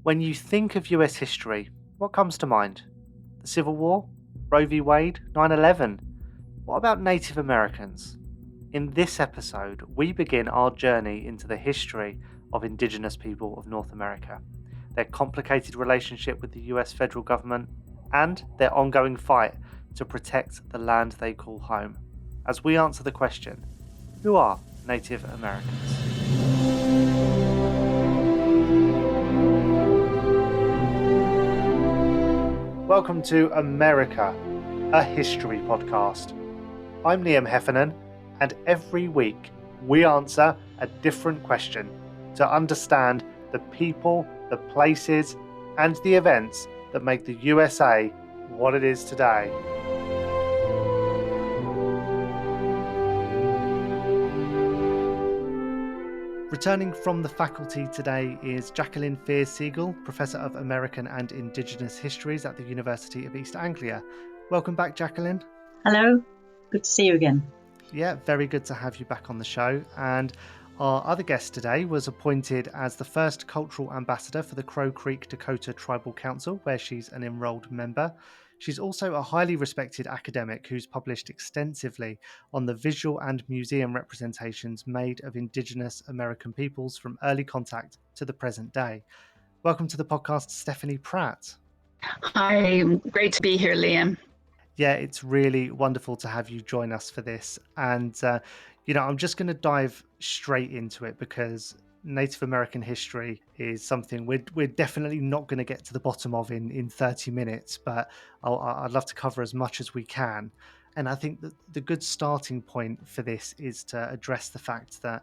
When you think of US history, what comes to mind? The Civil War? Roe v. Wade? 9/11? What about Native Americans? In this episode, we begin our journey into the history of Indigenous people of North America, their complicated relationship with the US federal government, and their ongoing fight to protect the land they call home. As we answer the question, who are Native Americans? Welcome to America, a history podcast. I'm Liam Heffernan, and every week we answer a different question to understand the people, the places, and the events that make the USA what it is today. Returning from the faculty today is Jacqueline Fear-Segal, Professor of American and Indigenous Histories at the University of East Anglia. Welcome back, Jacqueline. Hello, good to see you again. Yeah, very good to have you back on the show. And our other guest today was appointed as the first cultural ambassador for the Crow Creek Dakota Tribal Council, where she's an enrolled member. She's also a highly respected academic who's published extensively on the visual and museum representations made of Indigenous American peoples from early contact to the present day. Welcome to the podcast, Stephanie Pratt. Hi, great to be here, Liam. Yeah, it's really wonderful to have you join us for this. And, I'm just going to dive straight into it because Native American history is something we're definitely not going to get to the bottom of in 30 minutes, but I'd love to cover as much as we can. And I think that the good starting point for this is to address the fact that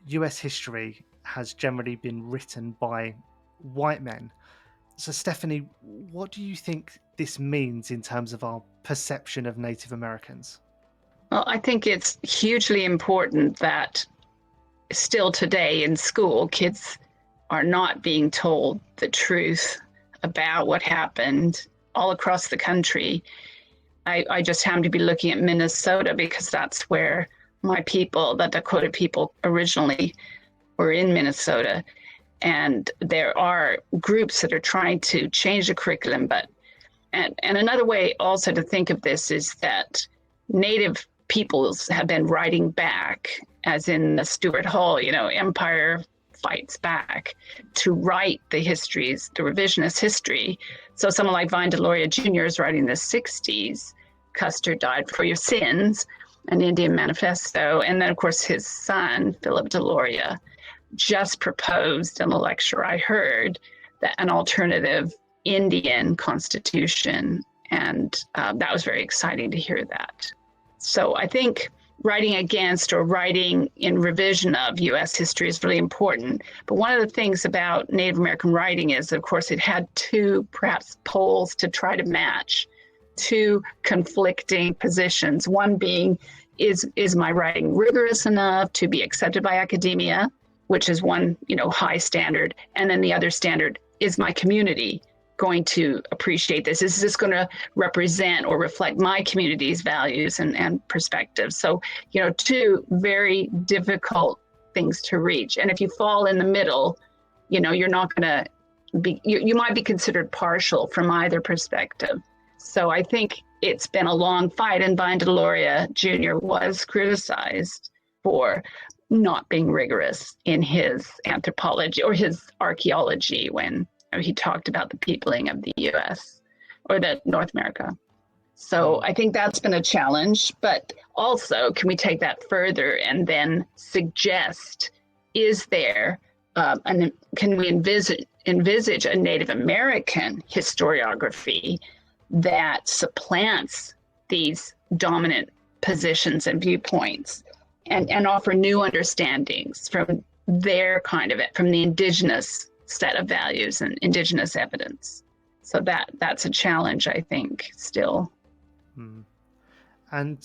US history has generally been written by white men. So, Stephanie, what do you think this means in terms of our perception of Native Americans? Well, I think it's hugely important that still today in school, kids are not being told the truth about what happened all across the country. I just happen to be looking at Minnesota because that's where my people, the Dakota people, originally were in Minnesota. And there are groups that are trying to change the curriculum. And another way also to think of this is that Native peoples have been writing back, as in the Stuart Hall, Empire fights back to write the histories, the revisionist history. So someone like Vine Deloria Jr. is writing the 60s, Custer died for your sins, an Indian manifesto. And then, of course, his son, Philip Deloria, just proposed in a lecture I heard that an alternative Indian constitution. And that was very exciting to hear that. So I think writing against or writing in revision of U.S. history is really important. But one of the things about Native American writing is, of course, it had two perhaps poles to try to match, two conflicting positions. One being, is my writing rigorous enough to be accepted by academia, which is one, high standard. And then the other standard, is my community going to appreciate this? Is this going to represent or reflect my community's values and perspectives? So, two very difficult things to reach. And if you fall in the middle, you're not going to be, you might be considered partial from either perspective. So I think it's been a long fight, and Vine Deloria Jr. was criticized for not being rigorous in his anthropology or his archaeology when he talked about the peopling of the U.S. or the North America. So I think that's been a challenge, but also can we take that further and then suggest, is there, can we envisage a Native American historiography that supplants these dominant positions and viewpoints and offer new understandings from their kind of it, from the indigenous set of values and indigenous evidence. So that's a challenge, I think, still. And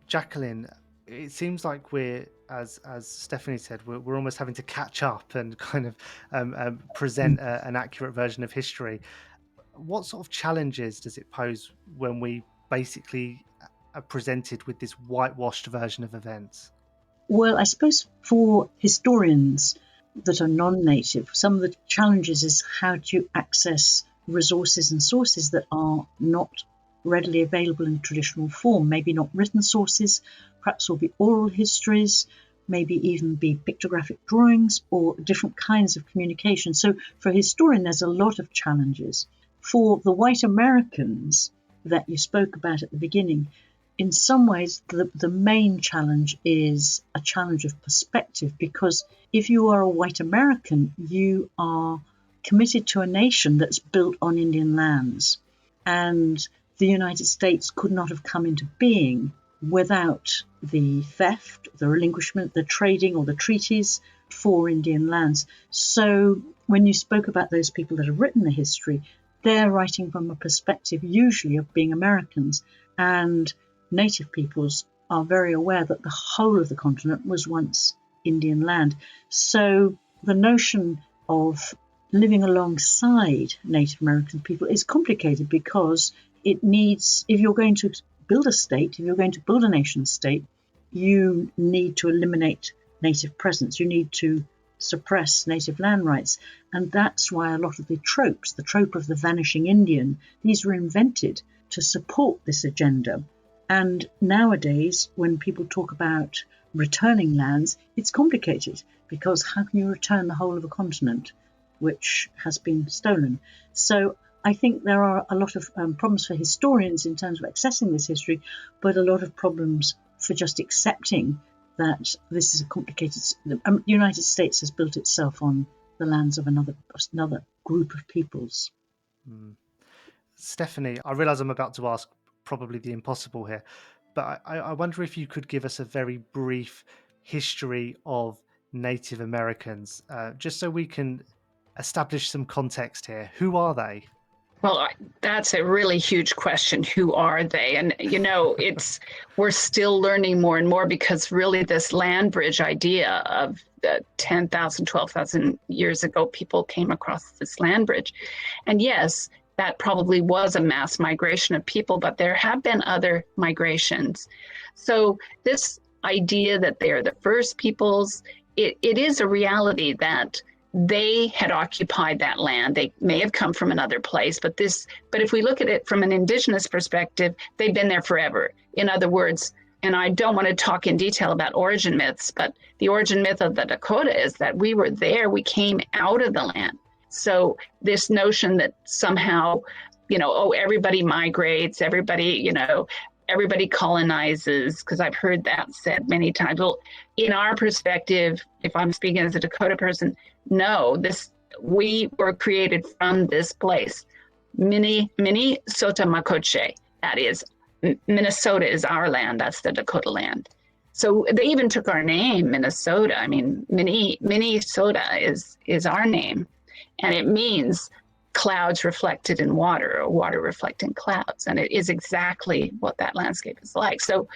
Jacqueline, it seems like we're, as Stephanie said, we're almost having to catch up and kind of present an accurate version of history. What sort of challenges does it pose when we basically are presented with this whitewashed version of events? Well, I suppose for historians, that are non-native, some of the challenges is how do you access resources and sources that are not readily available in traditional form, maybe not written sources, perhaps will be oral histories, maybe even be pictographic drawings or different kinds of communication. So for a historian, there's a lot of challenges. For the white Americans that you spoke about at the beginning, in some ways, the main challenge is a challenge of perspective, because if you are a white American, you are committed to a nation that's built on Indian lands. And the United States could not have come into being without the theft, the relinquishment, the trading or the treaties for Indian lands. So when you spoke about those people that have written the history, they're writing from a perspective usually of being Americans, and native peoples are very aware that the whole of the continent was once Indian land. So the notion of living alongside Native American people is complicated, because it needs, if you're going to build a state, if you're going to build a nation state, you need to eliminate native presence. You need to suppress native land rights. And that's why a lot of the tropes, the trope of the vanishing Indian, these were invented to support this agenda. And nowadays, when people talk about returning lands, it's complicated, because how can you return the whole of a continent which has been stolen? So I think there are a lot of problems for historians in terms of accessing this history, but a lot of problems for just accepting that this is a complicated. The United States has built itself on the lands of another group of peoples. Stephanie, I realise I'm about to ask probably the impossible here, but I wonder if you could give us a very brief history of Native Americans, just so we can establish some context here. Who are they? Well, that's a really huge question. Who are they? And, we're still learning more and more, because really this land bridge idea of 10,000, 12,000 years ago, people came across this land bridge. And yes, that probably was a mass migration of people, but there have been other migrations. So this idea that they're the first peoples, it is a reality that they had occupied that land. They may have come from another place, but if we look at it from an indigenous perspective, they've been there forever. In other words, and I don't want to talk in detail about origin myths, but the origin myth of the Dakota is that we were there, we came out of the land. So this notion that somehow, everybody migrates, everybody colonizes, because I've heard that said many times. Well, in our perspective, if I'm speaking as a Dakota person, no, we were created from this place. Minnesota Makoche, that is, Minnesota is our land, that's the Dakota land. So they even took our name, Minnesota. I mean, Minnesota is our name, and it means clouds reflected in water, or water reflecting clouds. And it is exactly what that landscape is like. So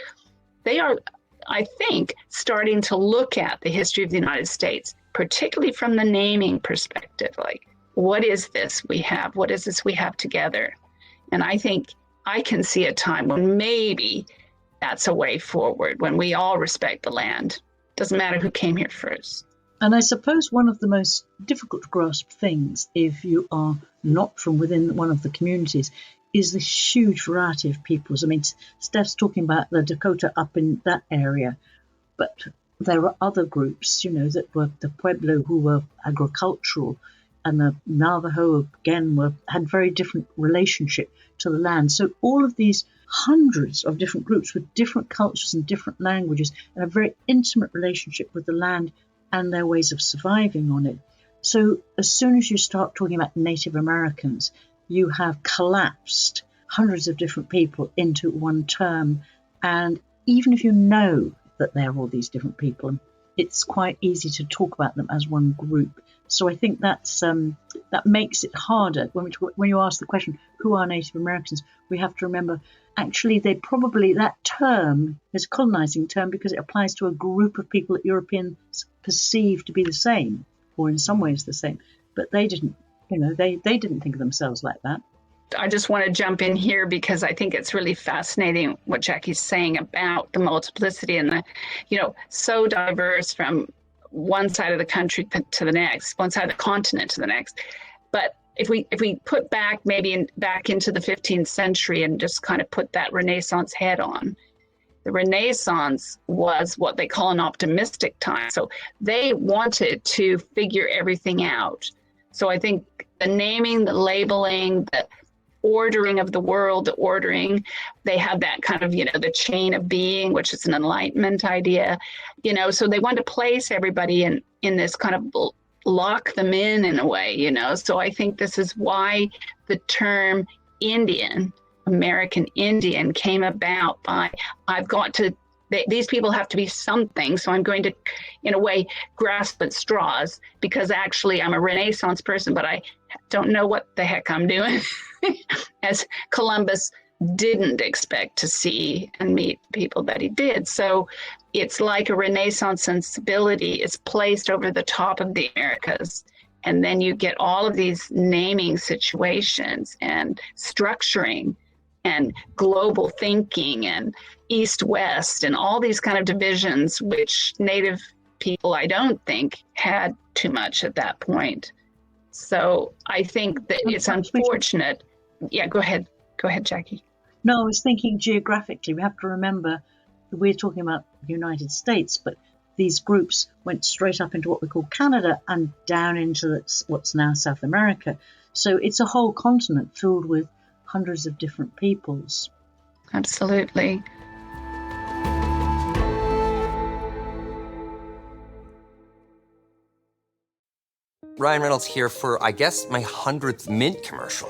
they are, I think, starting to look at the history of the United States, particularly from the naming perspective. Like, what is this we have? What is this we have together? And I think I can see a time when maybe that's a way forward, when we all respect the land. Doesn't matter who came here first. And I suppose one of the most difficult to grasp things, if you are not from within one of the communities, is the huge variety of peoples. I mean, Steph's talking about the Dakota up in that area, but there are other groups, that were the Pueblo, who were agricultural, and the Navajo, again, had very different relationship to the land. So all of these hundreds of different groups with different cultures and different languages, and a very intimate relationship with the land and their ways of surviving on it. So as soon as you start talking about Native Americans, you have collapsed hundreds of different people into one term. And even if you know that they're all these different people, it's quite easy to talk about them as one group. So I think that makes it harder. When you ask the question, who are Native Americans, we have to remember, actually, that term is a colonizing term, because it applies to a group of people that Europeans perceive to be the same, or in some ways the same. But they didn't, they didn't think of themselves like that. I just want to jump in here, because I think it's really fascinating what Jackie's saying about the multiplicity and so diverse from one side of the country to the next, one side of the continent to the next. But if we put back back into the 15th century and just kind of put that Renaissance head on, the Renaissance was what they call an optimistic time. So they wanted to figure everything out. So I think the naming, the labeling, the ordering of the world, they have that kind of, the chain of being, which is an Enlightenment idea, so they want to place everybody in this kind of lock them in a way, So I think this is why the term Indian, American Indian, came about by, these people have to be something. So I'm going to, in a way, grasp at straws, because actually I'm a Renaissance person, but I don't know what the heck I'm doing, as Columbus didn't expect to see and meet people that he did. So it's like a Renaissance sensibility is placed over the top of the Americas. And then you get all of these naming situations and structuring and global thinking and East-West and all these kind of divisions, which Native people, I don't think, had too much at that point. So I think that it's unfortunate. Yeah, go ahead. Go ahead, Jackie. No, I was thinking geographically. We have to remember we're talking about the United States, but these groups went straight up into what we call Canada and down into what's now South America. So it's a whole continent filled with hundreds of different peoples. Absolutely. Ryan Reynolds here for, I guess, my 100th Mint commercial.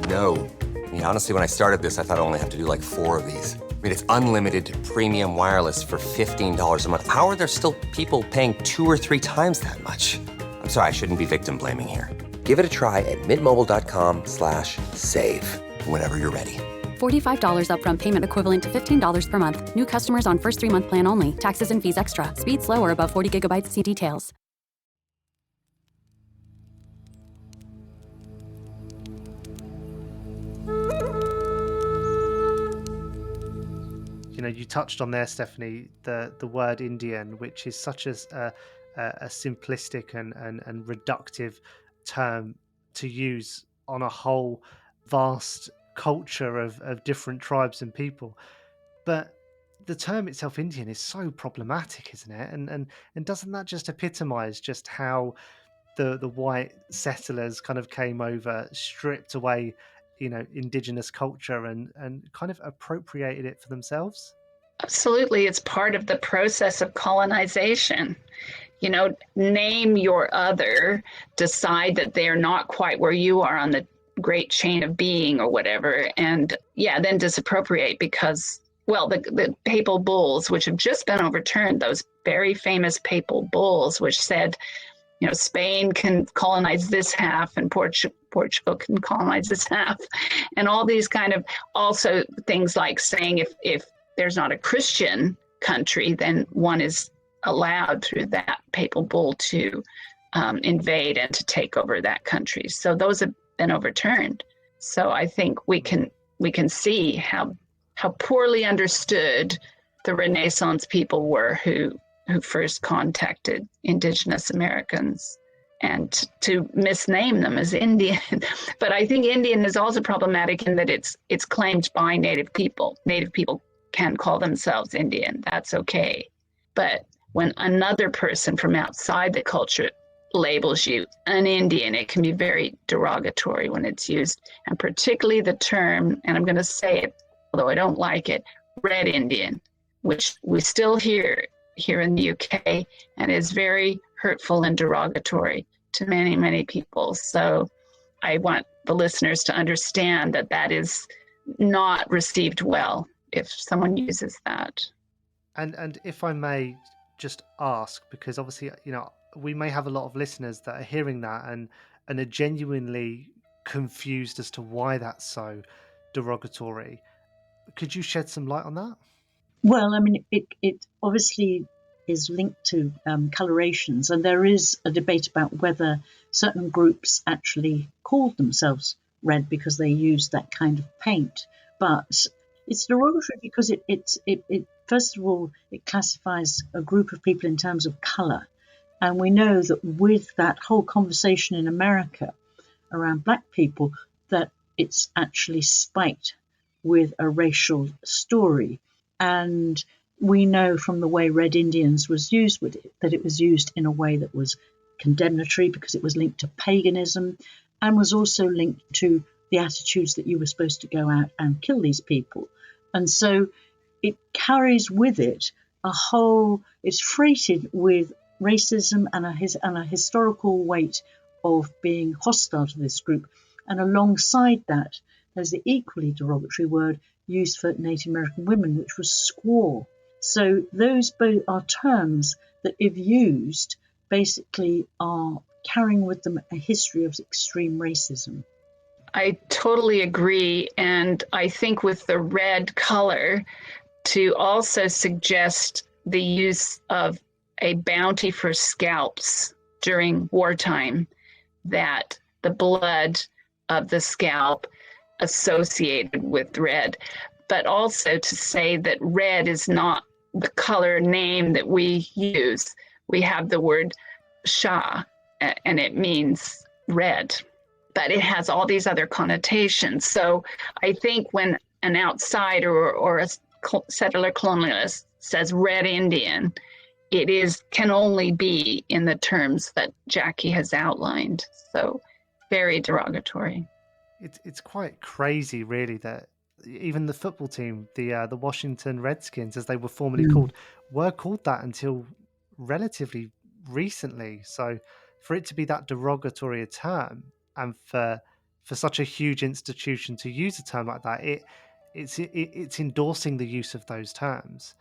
No. I mean, honestly, when I started this, I thought I only have to do like 4 of these. I mean, it's unlimited premium wireless for $15 a month. How are there still people paying 2 or 3 times that much? I'm sorry, I shouldn't be victim blaming here. Give it a try at mintmobile.com/save. Whenever you're ready. $45 upfront payment equivalent to $15 per month. New customers on first 3-month plan only. Taxes and fees extra. Speed slow or above 40 gigabytes. See details. You touched on there, Stephanie, the word Indian, which is such a simplistic and reductive term to use on a whole vast culture of different tribes and people. But the term itself, Indian, is so problematic, isn't it? And doesn't that just epitomize just how the white settlers kind of came over, stripped away indigenous culture and kind of appropriated it for themselves? Absolutely. It's part of the process of colonization. Name your other, decide that they're not quite where you are on the great chain of being or whatever, and then disappropriate, because, well, the papal bulls, which have just been overturned, those very famous papal bulls, which said, Spain can colonize this half and Portugal can colonize this half. And all these kind of, also things like saying if there's not a Christian country, then one is allowed through that papal bull to invade and to take over that country. So those have been overturned. So I think we can see how poorly understood the Renaissance people were who first contacted Indigenous Americans, and to misname them as Indian. But I think Indian is also problematic in that it's claimed by Native people. Native people can call themselves Indian. That's okay. But when another person from outside the culture labels you an Indian, it can be very derogatory when it's used. And particularly the term, and I'm going to say it, although I don't like it, Red Indian, which we still hear here in the UK, and is very hurtful and derogatory to many, many people. So I want the listeners to understand that is not received well if someone uses that. And if I may just ask, because obviously, we may have a lot of listeners that are hearing that and are genuinely confused as to why that's so derogatory. Could you shed some light on that? Well, I mean, it obviously is linked to colorations, and there is a debate about whether certain groups actually called themselves red because they used that kind of paint. But it's derogatory because it First of all, it classifies a group of people in terms of colour. And we know that with that whole conversation in America around black people, that it's actually spiked with a racial story. And we know from the way Red Indians was used with it, that it was used in a way that was condemnatory because it was linked to paganism and was also linked to the attitudes that you were supposed to go out and kill these people. And so it carries with it it's freighted with racism and a historical weight of being hostile to this group. And alongside that, there's the equally derogatory word used for Native American women, which was squaw. So those both are terms that, if used, basically are carrying with them a history of extreme racism. I totally agree. And I think with the red color, to also suggest the use of a bounty for scalps during wartime, that the blood of the scalp associated with red, but also to say that red is not the color name that we use. We have the word Shah, and it means red, but it has all these other connotations. So I think when an outsider or a settler colonialist says Red Indian, it can only be in the terms that Jackie has outlined. So very derogatory. It's quite crazy, really, that even the football team, the Washington Redskins, as they were formerly called, were called that until relatively recently. So for it to be that derogatory a term, and for such a huge institution to use a term like that, it's endorsing the use of those terms.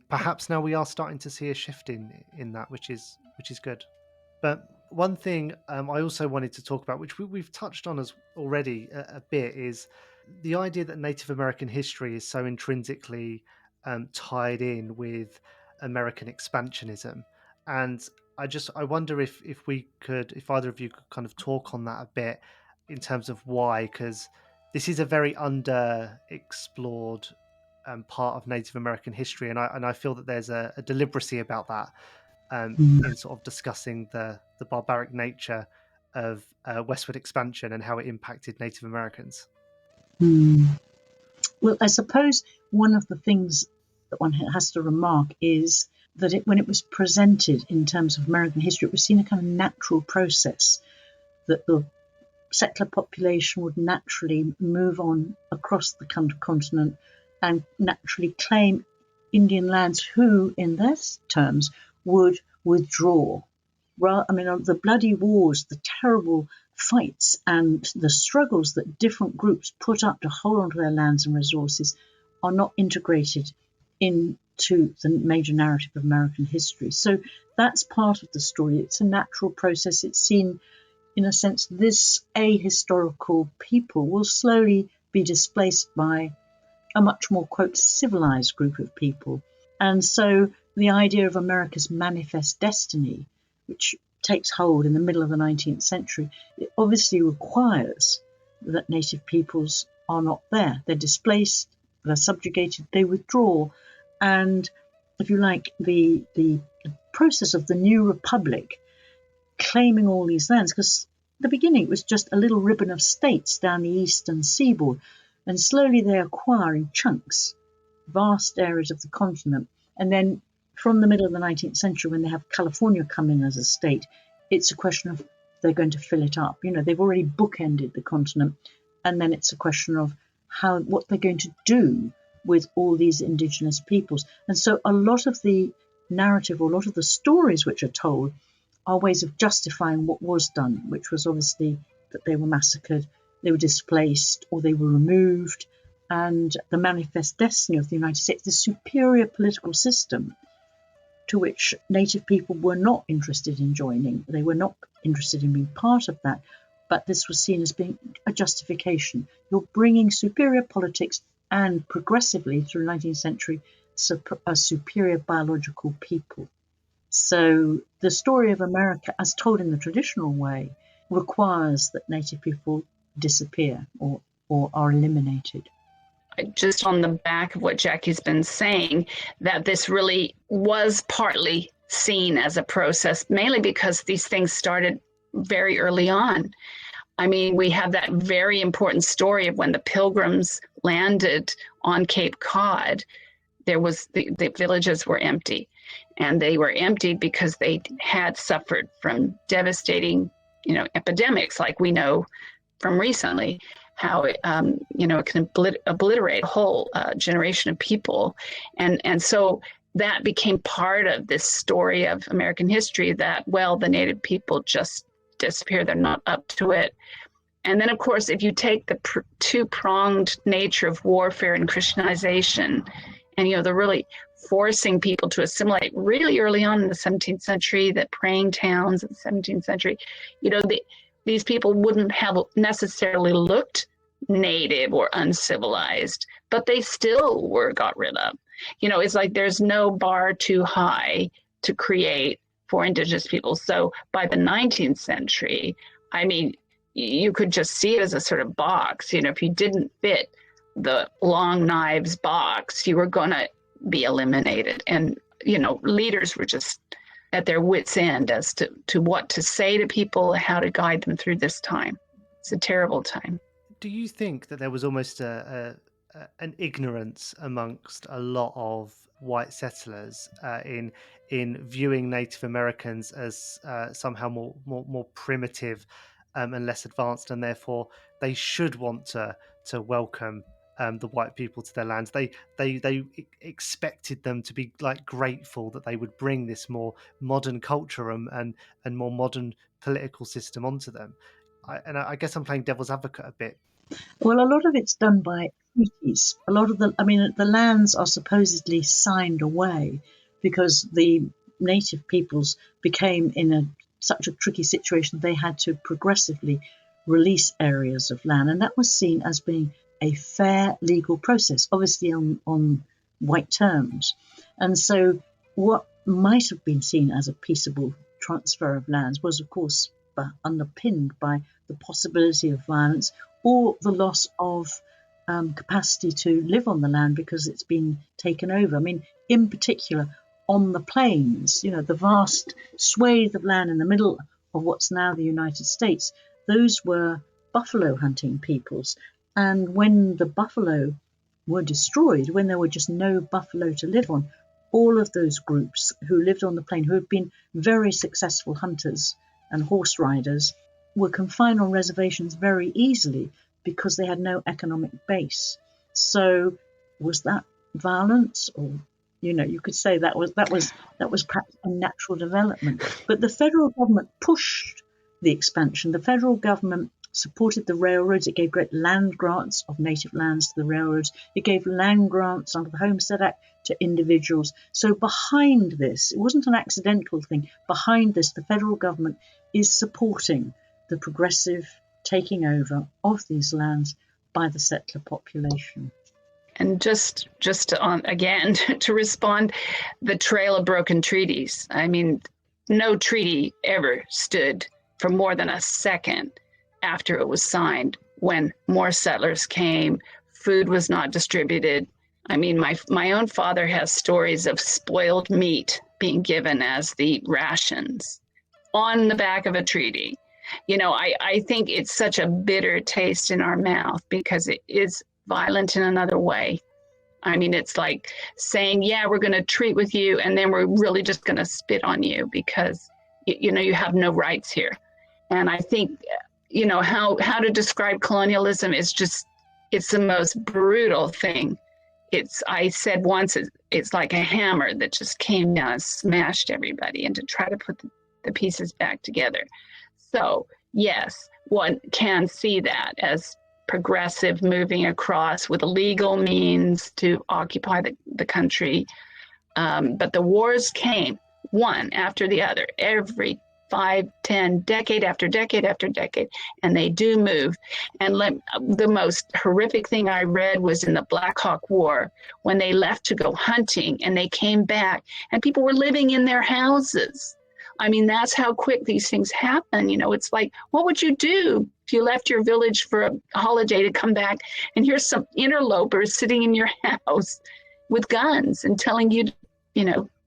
Perhaps now we are starting to see a shift in that, which is good. But one thing I also wanted to talk about, which we've touched on as already a bit, is the idea that Native American history is so intrinsically tied in with American expansionism. And I wonder if either of you could kind of talk on that a bit in terms of why, because this is a very underexplored part of Native American history, and I feel that there's a deliberacy about that. In sort of discussing the barbaric nature of westward expansion and how it impacted Native Americans. Well, I suppose one of the things that one has to remark is that when it was presented in terms of American history, it was seen a kind of natural process, that the settler population would naturally move on across the continent and naturally claim Indian lands who, in their terms, would withdraw. I mean, the bloody wars, the terrible fights and the struggles that different groups put up to hold on to their lands and resources are not integrated into the major narrative of American history. So that's part of the story. It's a natural process. It's seen, in a sense, this ahistorical people will slowly be displaced by a much more, quote, civilized group of people. And so the idea of America's manifest destiny, which takes hold in the middle of the 19th century, it obviously requires that native peoples are not there. They're displaced, they're subjugated, they withdraw. And if you like, the process of the new republic claiming all these lands, because at the beginning it was just a little ribbon of states down the eastern seaboard, and slowly they acquire in chunks vast areas of the continent. And then from the middle of the 19th century, when they have California come in as a state, it's a question of they're going to fill it up. You know, they've already bookended the continent. And then it's a question of what they're going to do with all these indigenous peoples. And so a lot of the narrative, or a lot of the stories which are told, are ways of justifying what was done, which was obviously that they were massacred, they were displaced, or they were removed. And the manifest destiny of the United States, the superior political system to which native people were not interested in joining. They were not interested in being part of that, but this was seen as being a justification. You're bringing superior politics and progressively through the 19th century, a superior biological people. So the story of America, as told in the traditional way, requires that native people disappear or are eliminated. just on the back of what Jackie's been saying, that this really was partly seen as a process, mainly because these things started very early on. I mean, we have that very important story of when the Pilgrims landed on Cape Cod. There was the villages were empty, and they were empty because they had suffered from devastating, epidemics, like we know from recently, how it can obliterate a whole generation of people, and so that became part of this story of American history, that, well, the Native people just disappear, they're not up to it. And then, of course, if you take the two-pronged nature of warfare and Christianization, and they're really forcing people to assimilate really early on in the 17th century, that praying towns in the 17th century, these people wouldn't have necessarily looked native or uncivilized, but they still were got rid of. It's like there's no bar too high to create for Indigenous people. So by the 19th century, I mean, you could just see it as a sort of box. If you didn't fit the long knives box, you were going to be eliminated. And, leaders were just at their wits' end as to what to say to people, how to guide them through this time. It's a terrible time. Do you think that there was almost an ignorance amongst a lot of white settlers in viewing Native Americans as somehow more primitive and less advanced, and therefore they should want to welcome the white people to their lands? They expected them to be like grateful that they would bring this more modern culture and more modern political system onto them. I guess I'm playing devil's advocate a bit. Well, a lot of it's done by treaties. A lot of the lands are supposedly signed away because the native peoples became in such a tricky situation. They had to progressively release areas of land, and that was seen as being a fair legal process, obviously on white terms. And so what might have been seen as a peaceable transfer of lands was, of course, underpinned by the possibility of violence or the loss of capacity to live on the land because it's been taken over. I mean, in particular, on the plains, the vast swathe of land in the middle of what's now the United States, those were buffalo hunting peoples. And when the buffalo were destroyed, when there were just no buffalo to live on, all of those groups who lived on the plain, who had been very successful hunters and horse riders, were confined on reservations very easily because they had no economic base. So was that violence? Or, you could say that was perhaps a natural development. But the federal government pushed the expansion. The federal government supported the railroads. It gave great land grants of native lands to the railroads. It gave land grants under the Homestead Act to individuals. So behind this, it wasn't an accidental thing. Behind this, the federal government is supporting the progressive taking over of these lands by the settler population. And just to respond, the trail of broken treaties. I mean, no treaty ever stood for more than a second after it was signed. When more settlers came, food was not distributed. I mean, my own father has stories of spoiled meat being given as the rations on the back of a treaty. I think it's such a bitter taste in our mouth because it is violent in another way. I mean, it's like saying, yeah, we're going to treat with you, and then we're really just going to spit on you because, you have no rights here. And I think, how to describe colonialism is it's the most brutal thing. I said once, it's like a hammer that just came down and smashed everybody, and to try to put the pieces back together. So, yes, one can see that as progressive, moving across with legal means to occupy the country. But the wars came one after the other, every 5, 10, decade after decade after decade, and they do move. And the most horrific thing I read was in the Black Hawk War, when they left to go hunting and they came back and people were living in their houses, I mean, that's how quick these things happen. It's like, what would you do if you left your village for a holiday to come back and here's some interlopers sitting in your house with guns and telling you,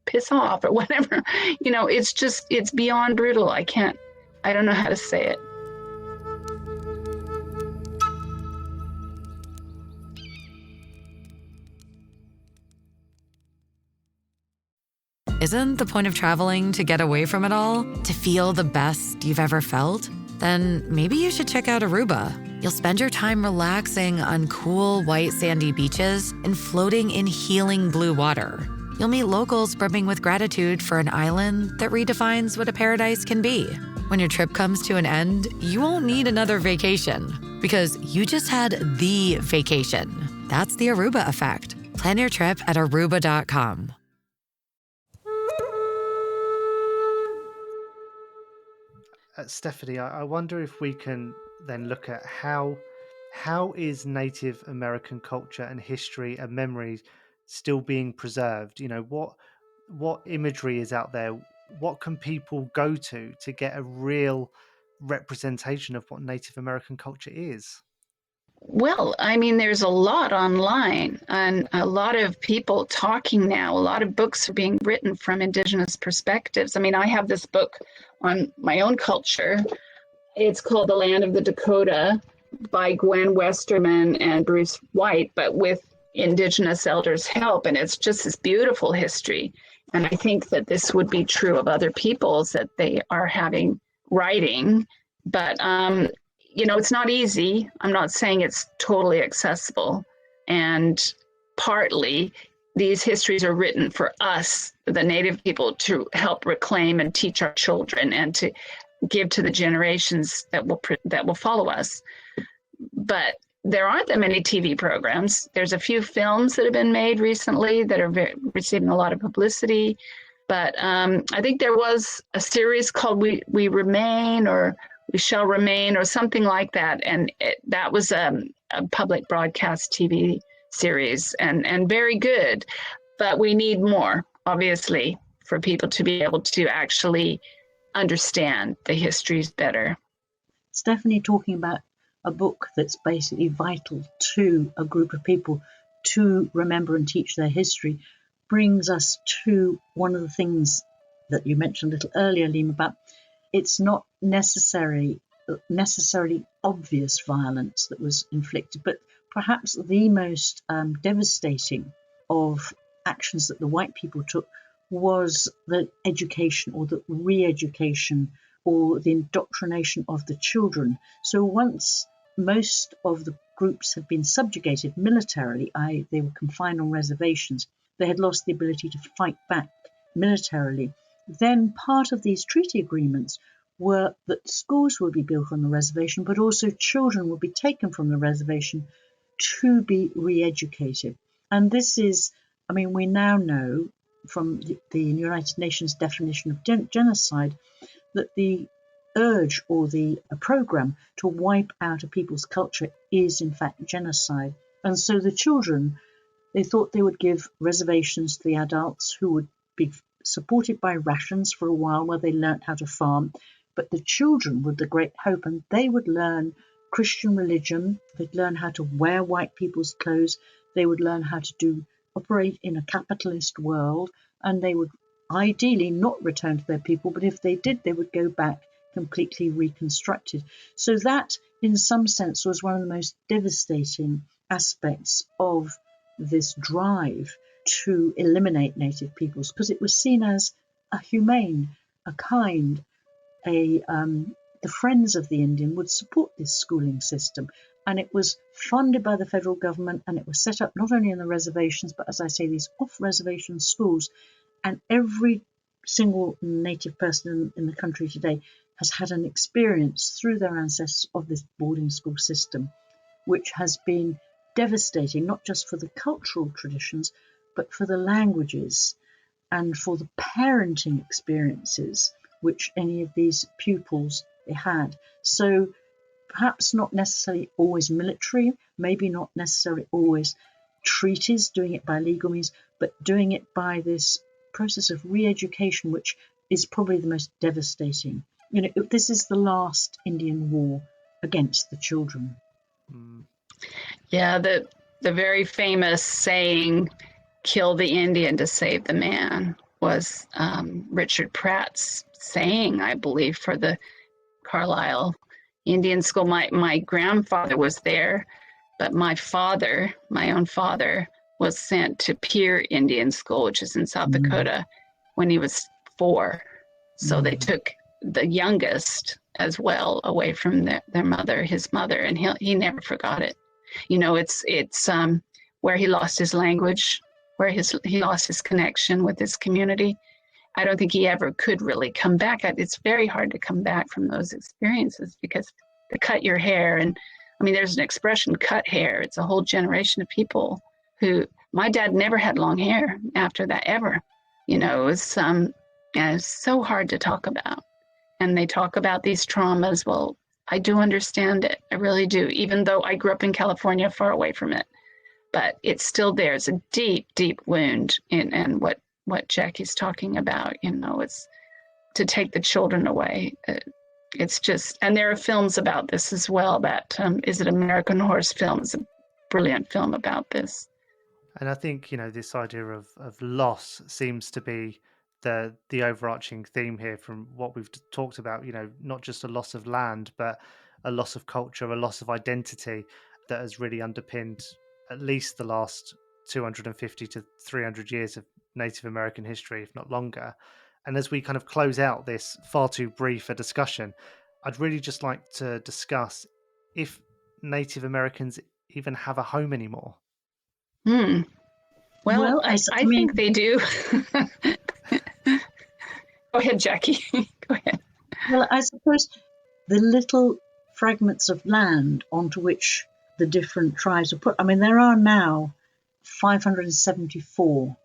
piss off or whatever? It's beyond brutal. I don't know how to say it. Isn't the point of traveling to get away from it all? To feel the best you've ever felt? Then maybe you should check out Aruba. You'll spend your time relaxing on cool, white, sandy beaches and floating in healing blue water. You'll meet locals brimming with gratitude for an island that redefines what a paradise can be. When your trip comes to an end, you won't need another vacation because you just had the vacation. That's the Aruba effect. Plan your trip at aruba.com. Stephanie, I wonder if we can then look at how is Native American culture and history and memories still being preserved? What imagery is out there? What can people go to get a real representation of what Native American culture is? Well, I mean, there's a lot online and a lot of people talking now. A lot of books are being written from Indigenous perspectives. I mean, I have this book on my own culture. It's called The Land of the Dakota by Gwen Westerman and Bruce White, but with Indigenous elders' help. And it's just this beautiful history. And I think that this would be true of other peoples that they are having writing. But it's not easy. I'm not saying it's totally accessible. And partly these histories are written for us, the Native people, to help reclaim and teach our children and to give to the generations that will follow us. But there aren't that many TV programs. There's a few films that have been made recently that are receiving a lot of publicity. But I think there was a series called We Remain, or We Shall Remain, or something like that. And that was a public broadcast TV series and very good. But we need more, obviously, for people to be able to actually understand the histories better. Stephanie talking about a book that's basically vital to a group of people to remember and teach their history brings us to one of the things that you mentioned a little earlier, Liam, about it's not necessarily obvious violence that was inflicted, but perhaps the most devastating of actions that the white people took was the education or the re-education or the indoctrination of the children. So once most of the groups had been subjugated militarily, they were confined on reservations, they had lost the ability to fight back militarily, then part of these treaty agreements were that schools would be built on the reservation, but also children would be taken from the reservation to be re-educated. And this is, I mean, we now know from the United Nations definition of genocide that the urge or the program to wipe out a people's culture is in fact genocide. And so the children, they thought they would give reservations to the adults who would be supported by rations for a while they learnt how to farm. But the children were the great hope, and they would learn Christian religion, they'd learn how to wear white people's clothes, they would learn how to operate in a capitalist world, and they would ideally not return to their people, but if they did, they would go back completely reconstructed. So that, in some sense, was one of the most devastating aspects of this drive to eliminate native peoples, because it was seen as a humane, a kind, the friends of the Indian would support this schooling system, and it was funded by the federal government, and it was set up not only in the reservations, but as I say, these off-reservation schools. And every single native person in the country today has had an experience through their ancestors of this boarding school system, which has been devastating, not just for the cultural traditions, but for the languages and for the parenting experiences which any of these pupils they had. So perhaps not necessarily always military, maybe not necessarily always treaties, doing it by legal means, but doing it by this process of re-education, which is probably the most devastating. You know, this is the last Indian war against the children. Yeah, the very famous saying, "Kill the Indian to save the man," was Richard Pratt's saying, I believe, for the Carlisle Indian School. My grandfather was there, but my own father, was sent to Pierre Indian School, which is in South Dakota, when he was 4. So they took the youngest as well away from their mother, his mother, and he never forgot it. You know, it's where he lost his language, where he lost his connection with his community. I don't think he ever could really come back. It's very hard to come back from those experiences, because to cut your hair, and I mean, there's an expression, cut hair. It's a whole generation of people who, my dad never had long hair after that, ever. You know, it was so hard to talk about. And they talk about these traumas. Well, I do understand it. I really do, even though I grew up in California, far away from it. But it's still there. It's a deep, deep wound in what Jackie's talking about. You know, it's to take the children away. It's just, and there are films about this as well. That is it American Horse Film is a brilliant film about this. And I think, you know, this idea of loss seems to be the overarching theme here from what we've talked about. You know, not just a loss of land, but a loss of culture, a loss of identity that has really underpinned at least the last 250 to 300 years of Native American history, if not longer. And as we kind of close out this far too brief a discussion, I'd really just like to discuss if Native Americans even have a home anymore. Well, I think they do. Go ahead, Jackie. Go ahead. Well, I suppose the little fragments of land onto which the different tribes are put. I mean, there are now 574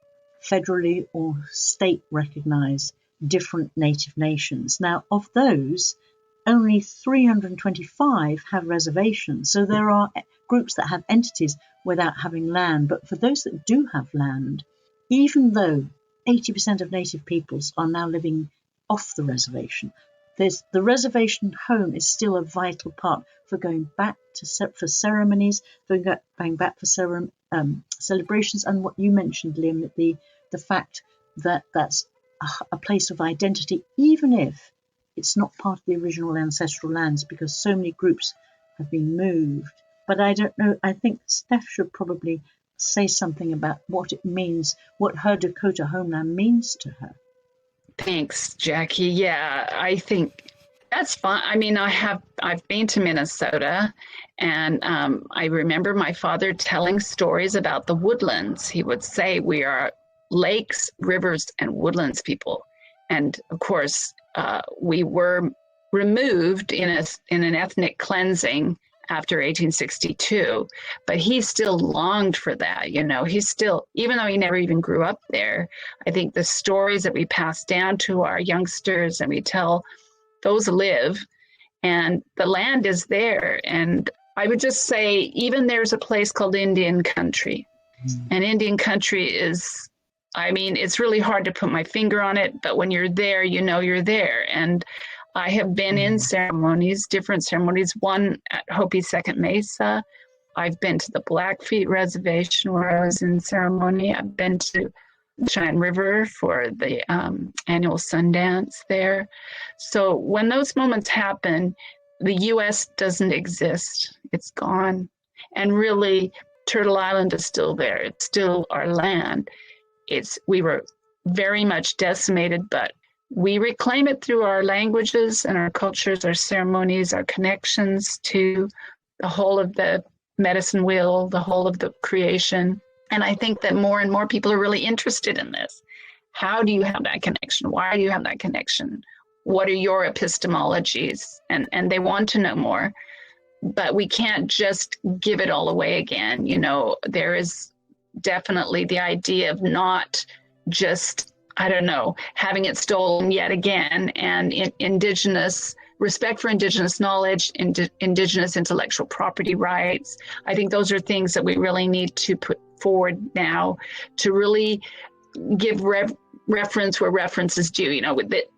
federally or state recognized different Native nations. Now, of those, only 325 have reservations. So there are groups that have entities without having land. But for those that do have land, even though 80% of Native peoples are now living off the reservation, the reservation home is still a vital part for going back for ceremonies, for going back for celebrations, and what you mentioned, Liam, the fact that that's a place of identity, even if it's not part of the original ancestral lands, because so many groups have been moved. But I don't know, I think Steph should probably say something about what it means, what her Dakota homeland means to her. Thanks, Jackie. Yeah, I think that's fine. I mean, I've been to Minnesota, and I remember my father telling stories about the woodlands. He would say, we are lakes, rivers, and woodlands people. And of course, we were removed in an ethnic cleansing after 1862, but he still longed for that. You know, he still, even though he never even grew up there, I think the stories that we pass down to our youngsters and we tell, those live, and the land is there. And I would just say, even there's a place called Indian country. And Indian country is, I mean, it's really hard to put my finger on it, but when you're there, you know you're there. And I have been in ceremonies, different ceremonies, one at Hopi Second Mesa. I've been to the Blackfeet Reservation where I was in ceremony. I've been to Cheyenne River for the annual Sundance there. So when those moments happen, the U.S. doesn't exist. It's gone. And really, Turtle Island is still there. It's still our land. We were very much decimated, but we reclaim it through our languages and our cultures, our ceremonies, our connections to the whole of the medicine wheel, the whole of the creation. And I think that more and more people are really interested in this. How do you have that connection? Why do you have that connection? What are your epistemologies? And they want to know more. But we can't just give it all away again. You know, there is definitely the idea of not just, I don't know, having it stolen yet again, and respect for Indigenous knowledge, Indigenous intellectual property rights. I think those are things that we really need to put forward now to really give reference where reference is due.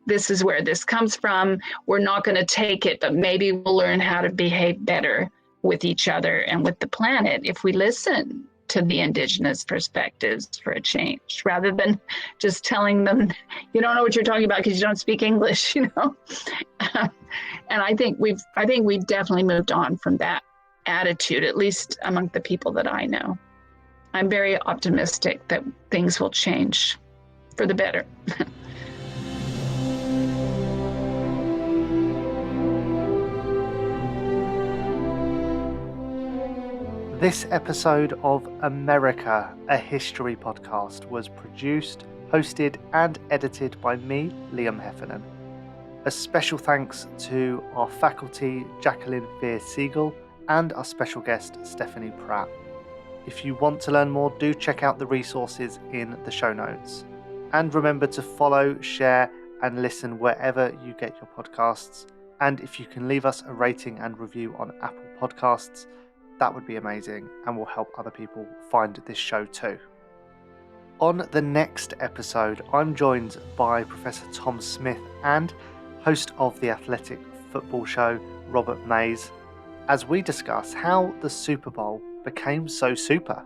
This is where this comes from. We're not going to take it, but maybe we'll learn how to behave better with each other and with the planet if we listen to the Indigenous perspectives for a change, rather than just telling them, you don't know what you're talking about because you don't speak English, And I think we've definitely moved on from that attitude, at least among the people that I know. I'm very optimistic that things will change for the better. This episode of America, a History podcast, was produced, hosted, and edited by me, Liam Heffernan. A special thanks to our faculty, Jacqueline Fear-Segal, and our special guest, Stephanie Pratt. If you want to learn more, do check out the resources in the show notes. And remember to follow, share, and listen wherever you get your podcasts. And if you can leave us a rating and review on Apple Podcasts, that would be amazing and will help other people find this show too. On the next episode, I'm joined by Professor Tom Smith and host of the Athletic Football Show, Robert Mays, as we discuss how the Super Bowl became so super.